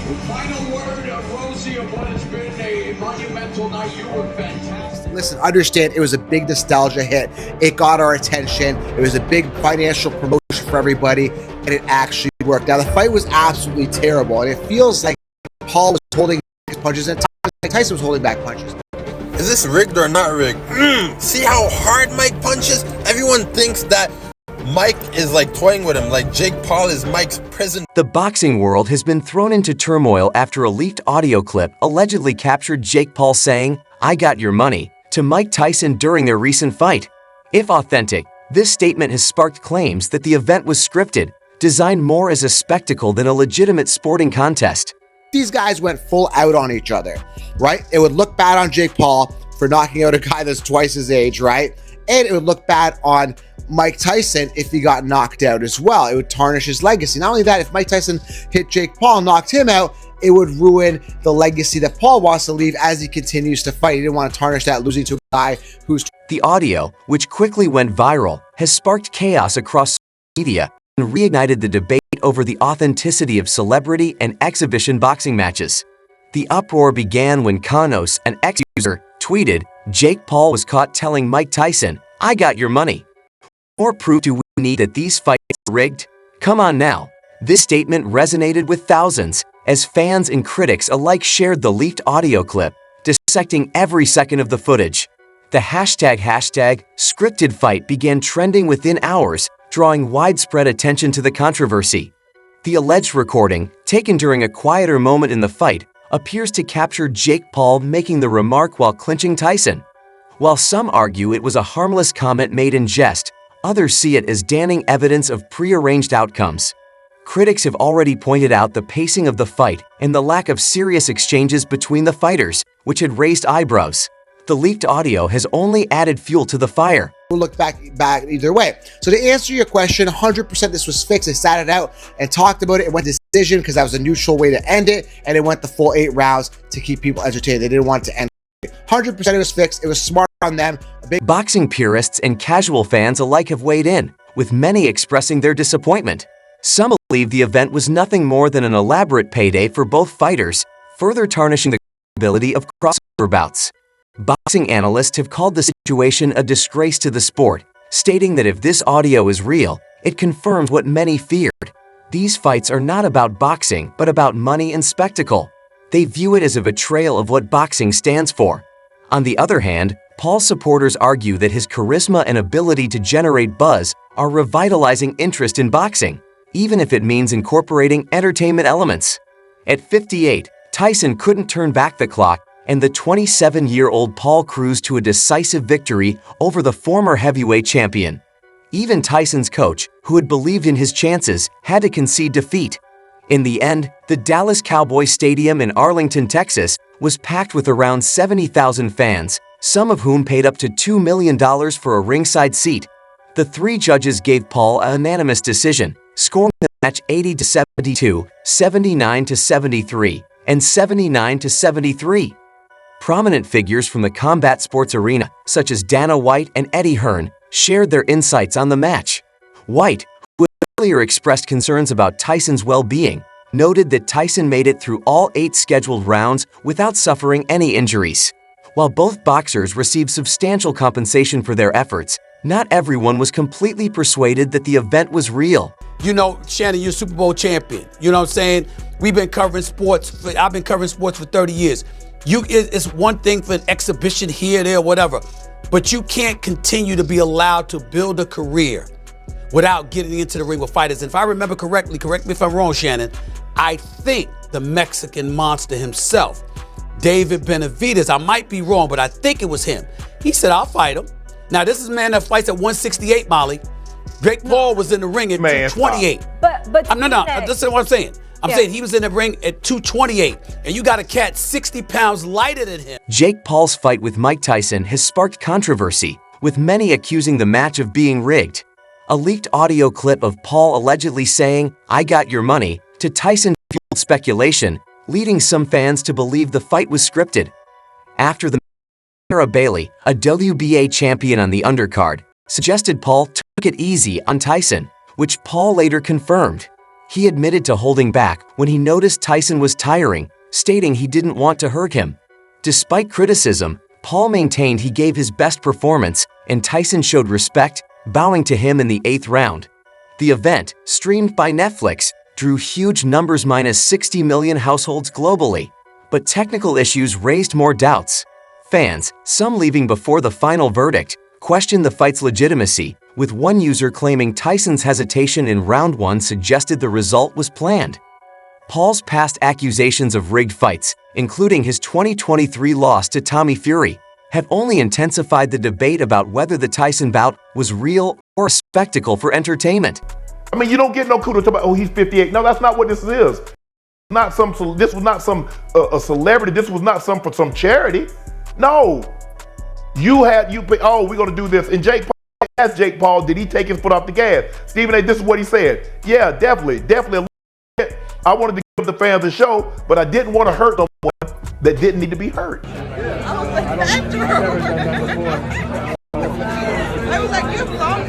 Final word of Rosie of what has been a monumental night. You were fantastic. Listen, understand it was a big nostalgia hit. It got our attention. It was a big financial promotion for everybody, and it actually worked. Now, the fight was absolutely terrible, and it feels like Paul was holding back punches and Tyson was holding back punches. Is this rigged or not rigged? See how hard Mike punches? Everyone thinks that Mike is like toying with him, like Jake Paul is Mike's prison. The boxing world has been thrown into turmoil after a leaked audio clip allegedly captured Jake Paul saying, "I got your money," to Mike Tyson during their recent fight. If authentic, this statement has sparked claims that the event was scripted, designed more as a spectacle than a legitimate sporting contest. These guys went full out on each other, right? It would look bad on Jake Paul for knocking out a guy that's twice his age, right? And it would look bad on Mike Tyson if he got knocked out as well. It would tarnish his legacy. Not only that, if Mike Tyson hit Jake Paul and knocked him out, it would ruin the legacy that Paul wants to leave as he continues to fight. He didn't want to tarnish that, losing to a guy who's... The audio, which quickly went viral, has sparked chaos across social media and reignited the debate over the authenticity of celebrity and exhibition boxing matches. The uproar began when Kanos, an ex-user, tweeted, "Jake Paul was caught telling Mike Tyson, 'I got your money.' More proof do we need that these fights are rigged? Come on now." This statement resonated with thousands, as fans and critics alike shared the leaked audio clip, dissecting every second of the footage. The hashtag scripted fight began trending within hours, drawing widespread attention to the controversy. The alleged recording, taken during a quieter moment in the fight, appears to capture Jake Paul making the remark while clinching Tyson. While some argue it was a harmless comment made in jest, others see it as damning evidence of prearranged outcomes. Critics have already pointed out the pacing of the fight and the lack of serious exchanges between the fighters, which had raised eyebrows. The leaked audio has only added fuel to the fire. We'll look back either way. So to answer your question, 100% this was fixed. They sat it out and talked about it. It went to decision because that was a neutral way to end it, and it went the full 8 rounds to keep people entertained. They didn't want it to end. 100% it was fixed. It was smart on them. Boxing purists and casual fans alike have weighed in, with many expressing their disappointment. Some believe the event was nothing more than an elaborate payday for both fighters, further tarnishing the credibility of crossover bouts. Boxing analysts have called the situation a disgrace to the sport, stating that if this audio is real, it confirms what many feared. These fights are not about boxing, but about money and spectacle. They view it as a betrayal of what boxing stands for. On the other hand, Paul's supporters argue that his charisma and ability to generate buzz are revitalizing interest in boxing, even if it means incorporating entertainment elements. At 58, Tyson couldn't turn back the clock, and the 27-year-old Paul cruised to a decisive victory over the former heavyweight champion. Even Tyson's coach, who had believed in his chances, had to concede defeat. In the end, the Dallas Cowboys Stadium in Arlington, Texas, was packed with around 70,000 fans, some of whom paid up to $2 million for a ringside seat. The 3 judges gave Paul a unanimous decision, scoring the match 80-72, 79-73, and 79-73. Prominent figures from the combat sports arena, such as Dana White and Eddie Hearn, shared their insights on the match. White, who had earlier expressed concerns about Tyson's well-being, noted that Tyson made it through all 8 scheduled rounds without suffering any injuries. While both boxers received substantial compensation for their efforts, not everyone was completely persuaded that the event was real. You know, Shannon, you're a Super Bowl champion. You know what I'm saying? We've been covering sports. I've been covering sports for 30 years. It's one thing for an exhibition here, there, whatever, but you can't continue to be allowed to build a career without getting into the ring with fighters. And if I remember correctly, correct me if I'm wrong, Shannon, I think the Mexican monster himself, David Benavidez, I might be wrong, but I think it was him. He said, "I'll fight him." Now, this is a man that fights at 168, Molly. Jake Paul was in the ring at 228. But This is what I'm saying. I'm saying he was in the ring at 228, and you got a cat 60 pounds lighter than him. Jake Paul's fight with Mike Tyson has sparked controversy, with many accusing the match of being rigged. A leaked audio clip of Paul allegedly saying, "I got your money," to Tyson fueled speculation, leading some fans to believe the fight was scripted. After the Sarah Bailey, a WBA champion on the undercard, suggested Paul took it easy on Tyson, which Paul later confirmed. He admitted to holding back when he noticed Tyson was tiring, stating he didn't want to hurt him. Despite criticism, Paul maintained he gave his best performance, and Tyson showed respect, bowing to him in the 8th round. The event, streamed by Netflix, drew huge numbers, -60 million households globally. But technical issues raised more doubts. Fans, some leaving before the final verdict, questioned the fight's legitimacy, with one user claiming Tyson's hesitation in round 1 suggested the result was planned. Paul's past accusations of rigged fights, including his 2023 loss to Tommy Fury, have only intensified the debate about whether the Tyson bout was real or a spectacle for entertainment. I mean, you don't get no kudos about, oh, he's 58. No, that's not what this is. This was not some a celebrity. This was not for some charity. No, we're gonna do this. And Jake Paul asked Jake Paul, did he take his foot off the gas? Stephen A. This is what he said. Yeah, definitely. I wanted to give the fans a show, but I didn't want to hurt someone that didn't need to be hurt. I was like, that's true. I was like, you saw me.